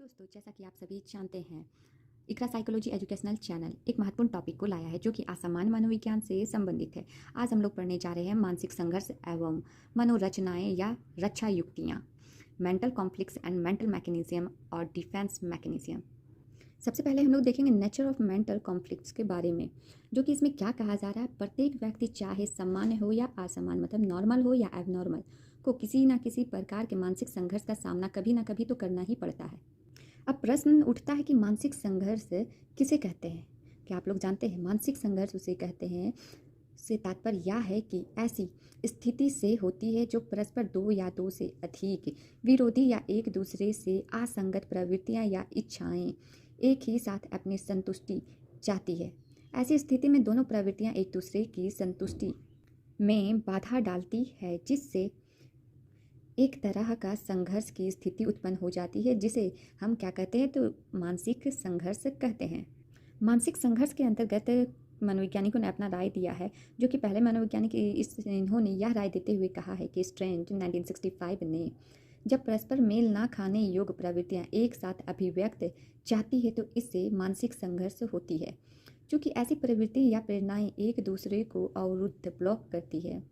दोस्तों, जैसा कि आप सभी जानते हैं, इकरा साइकोलॉजी एजुकेशनल चैनल एक महत्वपूर्ण टॉपिक को लाया है जो कि असामान्य मनोविज्ञान से संबंधित है। आज हम लोग पढ़ने जा रहे हैं मानसिक संघर्ष एवं मनोरचनाएं या रक्षा युक्तियाँ, mental conflicts and mental mechanism और डिफेंस मैकेनिज्म। सबसे पहले हम लोग देखेंगे नेचर ऑफ मेंटल कॉन्फ्लिक्ट्स के बारे में, जो कि इसमें क्या कहा जा रहा है। प्रत्येक व्यक्ति चाहे सामान्य हो या असामान्य, मतलब नॉर्मल हो या एबनॉर्मल, को किसी न किसी प्रकार के मानसिक संघर्ष का सामना कभी ना कभी तो करना ही पड़ता है। अब प्रश्न उठता है कि मानसिक संघर्ष किसे कहते हैं। क्या आप लोग जानते हैं? मानसिक संघर्ष उसे कहते हैं से तात्पर्य यह है कि ऐसी स्थिति से होती है जो परस्पर दो या दो से अधिक विरोधी या एक दूसरे से असंगत प्रवृत्तियां या इच्छाएं एक ही साथ अपनी संतुष्टि चाहती है। ऐसी स्थिति में दोनों प्रवृत्तियां एक दूसरे की संतुष्टि में बाधा डालती है, जिससे एक तरह का संघर्ष की स्थिति उत्पन्न हो जाती है, जिसे हम क्या कहते हैं, तो मानसिक संघर्ष कहते हैं। मानसिक संघर्ष के अंतर्गत मनोवैज्ञानिकों ने अपना राय दिया है, जो कि पहले मनोवैज्ञानिक इन्होंने यह राय देते हुए कहा है कि स्ट्रेंज 1965 ने, जब परस्पर मेल ना खाने योग्य प्रवृत्तियां एक साथ अभिव्यक्त चाहती है तो इससे मानसिक संघर्ष होती है। चूँकि ऐसी प्रवृत्ति या प्रेरणाएं एक दूसरे को अवरुद्ध ब्लॉक करती है,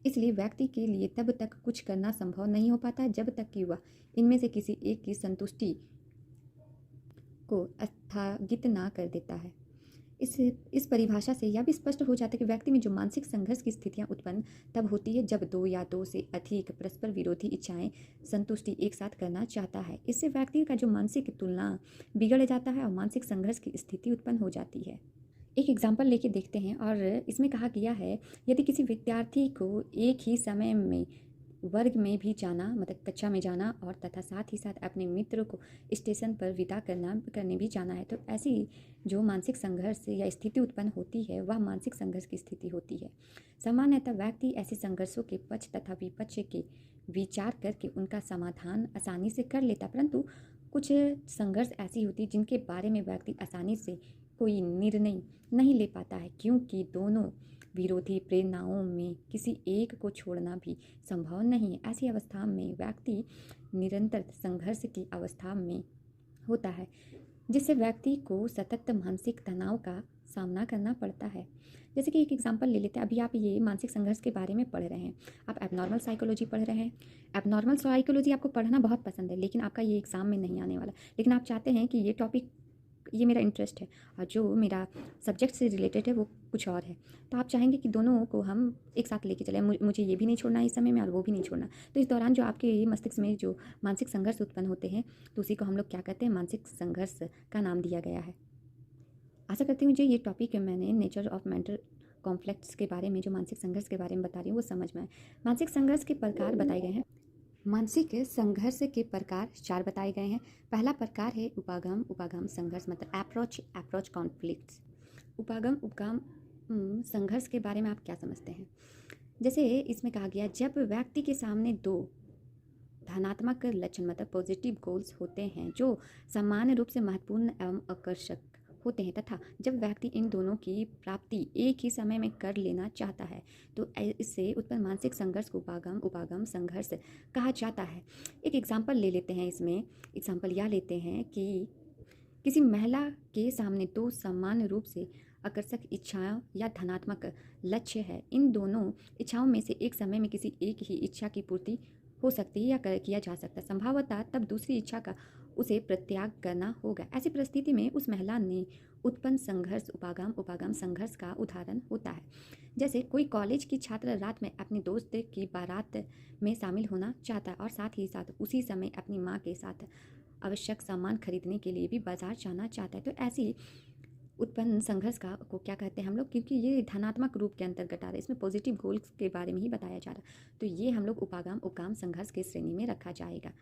इसलिए व्यक्ति के लिए तब तक कुछ करना संभव नहीं हो पाता जब तक कि वह इनमें से किसी एक की संतुष्टि को स्थगित ना कर देता है। इस परिभाषा से यह भी स्पष्ट हो जाता है कि व्यक्ति में जो मानसिक संघर्ष की स्थितियां उत्पन्न तब होती है जब दो या दो से अधिक परस्पर विरोधी इच्छाएं संतुष्टि एक साथ करना चाहता है। इससे व्यक्ति का जो मानसिक तुलना बिगड़ जाता है और मानसिक संघर्ष की स्थिति उत्पन्न हो जाती है। एक एग्जाम्पल लेके देखते हैं, और इसमें कहा गया है, यदि किसी विद्यार्थी को एक ही समय में वर्ग में भी जाना, मतलब कक्षा में जाना, और तथा साथ ही साथ अपने मित्र को स्टेशन पर विदा करने भी जाना है, तो ऐसी जो मानसिक संघर्ष या स्थिति उत्पन्न होती है वह मानसिक संघर्ष की स्थिति होती है। सामान्यतः व्यक्ति ऐसे संघर्षों के पक्ष तथा विपक्ष के विचार करके उनका समाधान आसानी से कर लेता, परंतु कुछ संघर्ष ऐसी होती जिनके बारे में व्यक्ति आसानी से कोई निर्णय नहीं ले पाता है, क्योंकि दोनों विरोधी प्रेरणाओं में किसी एक को छोड़ना भी संभव नहीं है। ऐसी अवस्था में व्यक्ति निरंतर संघर्ष की अवस्था में होता है, जिससे व्यक्ति को सतत मानसिक तनाव का सामना करना पड़ता है। जैसे कि एक एग्जांपल ले लेते हैं, अभी आप ये मानसिक संघर्ष के बारे में पढ़ रहे हैं, आप एबनॉर्मल साइकोलॉजी पढ़ रहे हैं। एबनॉर्मल साइकोलॉजी आपको पढ़ना बहुत पसंद है, लेकिन आपका ये एग्ज़ाम में नहीं आने वाला, लेकिन आप चाहते हैं कि ये टॉपिक, ये मेरा इंटरेस्ट है और जो मेरा सब्जेक्ट से रिलेटेड है वो कुछ और है, तो आप चाहेंगे कि दोनों को हम एक साथ लेके चलें। मुझे ये भी नहीं छोड़ना इस समय में और वो भी नहीं छोड़ना। तो इस दौरान जो आपके मस्तिष्क में जो मानसिक संघर्ष उत्पन्न होते हैं, तो उसी को हम लोग क्या कहते हैं, मानसिक संघर्ष का नाम दिया गया है। आशा करती हूँ जो ये टॉपिक मैंने नेचर ऑफ मेंटल कॉन्फ्लिक्ट्स के बारे में, जो मानसिक संघर्ष के बारे में बता रही हूँ, वो समझ में आए। मानसिक संघर्ष के प्रकार बताए गए हैं। मानसिक संघर्ष के प्रकार 4 बताए गए हैं। पहला प्रकार है उपागम संघर्ष, मतलब अप्रोच कॉन्फ्लिक्ट्स। उपागम संघर्ष के बारे में आप क्या समझते हैं? जैसे इसमें कहा गया, जब व्यक्ति के सामने दो धनात्मक लक्षण, मतलब पॉजिटिव गोल्स होते हैं जो सामान्य रूप से महत्वपूर्ण एवं आकर्षक होते हैं, तथा जब व्यक्ति इन दोनों की प्राप्ति एक ही समय में कर लेना चाहता है, तो इससे उत्पन्न मानसिक संघर्ष को उपागम संघर्ष कहा जाता है। एक एग्जाम्पल ले लेते हैं। इसमें एग्जाम्पल यह लेते हैं कि किसी महिला के सामने दो समान रूप से आकर्षक इच्छाएं या धनात्मक लक्ष्य है। इन दोनों इच्छाओं में से एक समय में किसी एक ही इच्छा की पूर्ति हो सकती है या किया जा सकता है। संभवतः तब दूसरी इच्छा का उसे प्रत्याग करना होगा। ऐसी परिस्थिति में उस महिला ने उत्पन्न संघर्ष उपागम संघर्ष का उदाहरण होता है। जैसे कोई कॉलेज की छात्र रात में अपनी दोस्त की बारात में शामिल होना चाहता है और साथ ही साथ उसी समय अपनी माँ के साथ आवश्यक सामान खरीदने के लिए भी बाजार जाना चाहता है। तो ऐसी उत्पन्न संघर्ष को क्या कहते हैं हम लोग, क्योंकि ये धनात्मक रूप के अंतर्गत आ रहा है, इसमें पॉजिटिव गोल्स के बारे में ही बताया जा रहा है, तो ये हम लोग उपागम संघर्ष के श्रेणी में रखा जाएगा।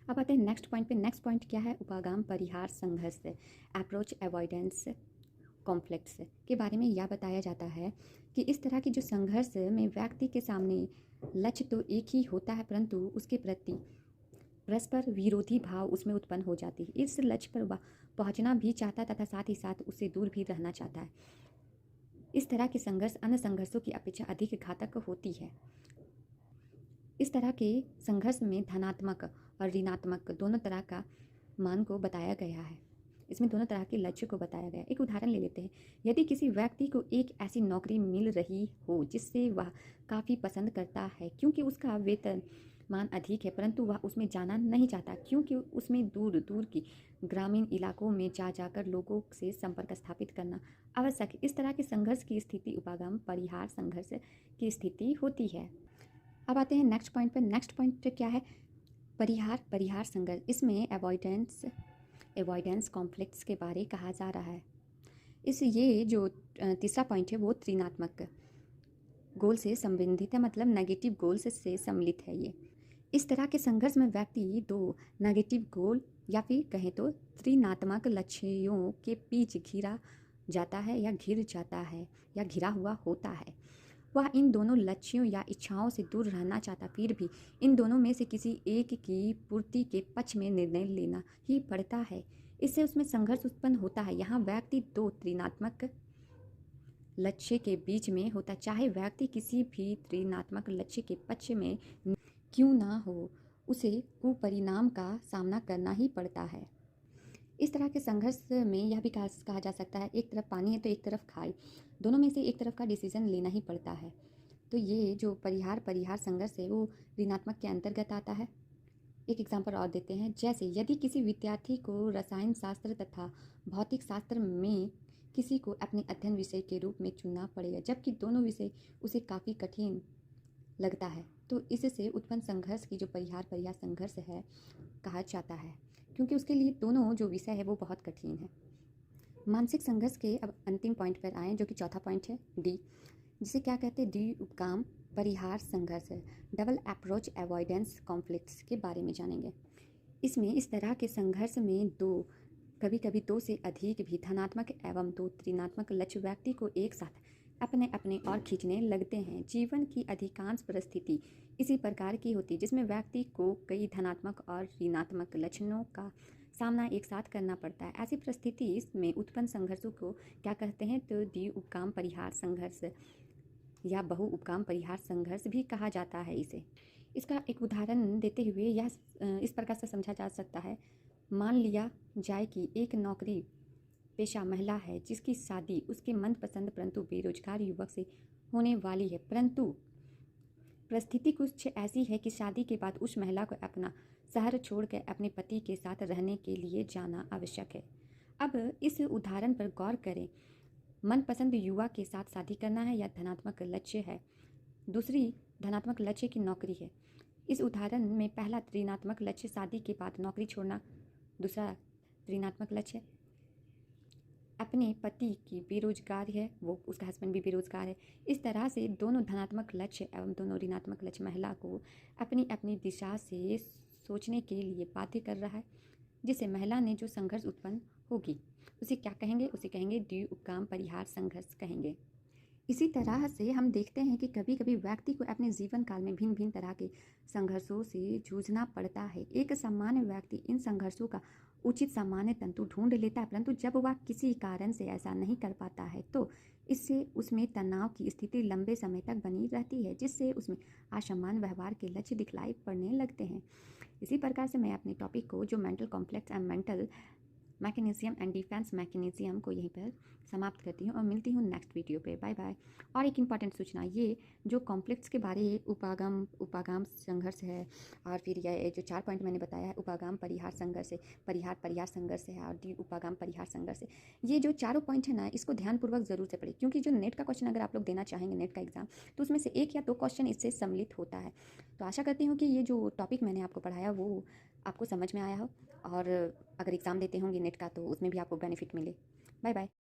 अब आते हैं नेक्स्ट पॉइंट पे। नेक्स्ट पॉइंट क्या है? उपागम परिहार संघर्ष, अप्रोच अवॉइडेंस कॉन्फ्लिक्ट्स के बारे में यह बताया जाता है कि इस तरह की जो संघर्ष में व्यक्ति के सामने लक्ष्य तो एक ही होता है, परंतु उसके प्रति परस्पर विरोधी भाव उसमें उत्पन्न हो जाती है। इस लक्ष्य पर वह पहुंचना भी चाहता है तथा साथ ही साथ उससे दूर भी रहना चाहता है। इस तरह के संघर्ष अन्य संघर्षों की अपेक्षा अधिक घातक होती है। इस तरह के संघर्ष में धनात्मक और ऋणात्मक दोनों तरह का मान को बताया गया है। इसमें दोनों तरह के लक्ष्य को बताया गया है। एक उदाहरण ले लेते हैं। यदि किसी व्यक्ति को एक ऐसी नौकरी मिल रही हो जिससे वह काफ़ी पसंद करता है क्योंकि उसका वेतन मान अधिक है, परंतु वह उसमें जाना नहीं चाहता क्योंकि उसमें दूर दूर की ग्रामीण इलाकों में जाकर लोगों से संपर्क स्थापित करना आवश्यक है। इस तरह के संघर्ष की स्थिति उपागम परिहार संघर्ष की स्थिति होती है। अब आते हैं नेक्स्ट पॉइंट पर। नेक्स्ट पॉइंट क्या है? परिहार संघर्ष। इसमें अवॉइडेंस कॉन्फ्लिक्ट्स के बारे कहा जा रहा है। ये जो तीसरा पॉइंट है वो त्रिनात्मक गोल से संबंधित है, मतलब नेगेटिव गोल्स से सम्मिलित है ये। इस तरह के संघर्ष में व्यक्ति दो नेगेटिव गोल या फिर कहें तो त्रिनात्मक लक्ष्यों के बीच घिर जाता है या घिरा हुआ होता है। वह इन दोनों लक्ष्यों या इच्छाओं से दूर रहना चाहता, फिर भी इन दोनों में से किसी एक की पूर्ति के पक्ष में निर्णय लेना ही पड़ता है। इससे उसमें संघर्ष उत्पन्न होता है। यहाँ व्यक्ति दो त्रिनात्मक लक्ष्य के बीच में होता, चाहे व्यक्ति किसी भी त्रिनात्मक लक्ष्य के पक्ष में क्यों ना हो, उसे कुपरिणाम का सामना करना ही पड़ता है। इस तरह के संघर्ष में यह भी कहा जा सकता है, एक तरफ पानी है तो एक तरफ खाई, दोनों में से एक तरफ का डिसीजन लेना ही पड़ता है। तो ये जो परिहार संघर्ष है वो ऋणात्मक के अंतर्गत आता है। एक एग्जांपल और देते हैं, जैसे यदि किसी विद्यार्थी को रसायन शास्त्र तथा भौतिक शास्त्र में किसी को अपने अध्ययन विषय के रूप में चुनना पड़ेगा, जबकि दोनों विषय उसे काफ़ी कठिन लगता है, तो इससे उत्पन्न संघर्ष की जो परिहार संघर्ष है कहा जाता है, क्योंकि उसके लिए दोनों जो विषय है वो बहुत कठिन है। मानसिक संघर्ष के अब अंतिम पॉइंट पर आए, जो कि चौथा पॉइंट है डी, जिसे क्या कहते हैं? डी उपकाम परिहार संघर्ष है। डबल अप्रोच अवॉइडेंस कॉन्फ्लिक्ट्स के बारे में जानेंगे। इसमें इस तरह के संघर्ष में कभी कभी दो से अधिक भी धनात्मक एवं दो त्रिनात्मक लक्ष्य व्यक्ति को एक साथ अपने और खींचने लगते हैं। जीवन की अधिकांश परिस्थिति इसी प्रकार की होती है, जिसमें व्यक्ति को कई धनात्मक और ऋणात्मक लक्षणों का सामना एक साथ करना पड़ता है। ऐसी परिस्थिति में उत्पन्न संघर्षों को क्या कहते हैं? तो द्वि उपकाम परिहार संघर्ष या बहु उपकाम परिहार संघर्ष भी कहा जाता है इसे। इसका एक उदाहरण देते हुए यह इस प्रकार से समझा जा सकता है। मान लिया जाए कि एक नौकरी पेशा महिला है जिसकी शादी उसके मनपसंद परंतु बेरोजगार युवक से होने वाली है, परंतु परिस्थिति कुछ ऐसी है कि शादी के बाद उस महिला को अपना शहर छोड़कर अपने पति के साथ रहने के लिए जाना आवश्यक है। अब इस उदाहरण पर गौर करें। मनपसंद युवा के साथ शादी करना है या धनात्मक लक्ष्य है? दूसरी धनात्मक लक्ष्य की नौकरी है। इस उदाहरण में पहला ऋणात्मक लक्ष्य शादी के बाद नौकरी छोड़ना, दूसरा ऋणात्मक लक्ष्य अपने पति की बेरोजगार है, वो उसका हस्बैंड भी बेरोजगार है। इस तरह से दोनों धनात्मक लक्ष्य एवं दोनों ऋणात्मक लक्ष्य महिला को अपनी अपनी दिशा से सोचने के लिए बाध्य कर रहा है, जिससे महिला ने जो संघर्ष उत्पन्न होगी उसे क्या कहेंगे? उसे कहेंगे द्वि उपकाम परिहार संघर्ष कहेंगे। इसी तरह से हम देखते हैं कि कभी कभी व्यक्ति को अपने जीवन काल में भिन्न भिन्न तरह के संघर्षों से जूझना पड़ता है। एक सामान्य व्यक्ति इन संघर्षों का उचित सामान्य तंतु ढूंढ लेता है, परंतु जब वह किसी कारण से ऐसा नहीं कर पाता है तो इससे उसमें तनाव की स्थिति लंबे समय तक बनी रहती है, जिससे उसमें असामान्य व्यवहार के लक्ष्य दिखलाई पड़ने लगते हैं। इसी प्रकार से मैं अपने टॉपिक को जो mental complex and mental mechanism and defence mechanism को यहीं पर समाप्त करती हूँ और मिलती हूँ नेक्स्ट वीडियो पे। Bye bye. और एक इम्पॉर्टेंट सूचना, ये जो कॉम्प्लेक्स के बारे उपागम संघर्ष है, और फिर यह जो 4 पॉइंट मैंने बताया है, उपागम परिहार संघर्ष है, परिहार संघर्ष है, और डी उपागम परिहार संघर्ष है। ये जो चारों पॉइंट है ना, इसको ध्यानपूर्वक ज़रूर से पढ़ें, क्योंकि जो नेट का क्वेश्चन अगर आप लोग देना चाहेंगे, नेट का एग्जाम, तो उसमें से 1 या 2 क्वेश्चन इससे सम्मिलित होता है। तो आशा करती हूँ कि ये जो टॉपिक मैंने आपको पढ़ाया वो आपको समझ में आया हो, और अगर एग्ज़ाम देते होंगे नेट का तो उसमें भी आपको बेनिफिट मिले। Bye bye.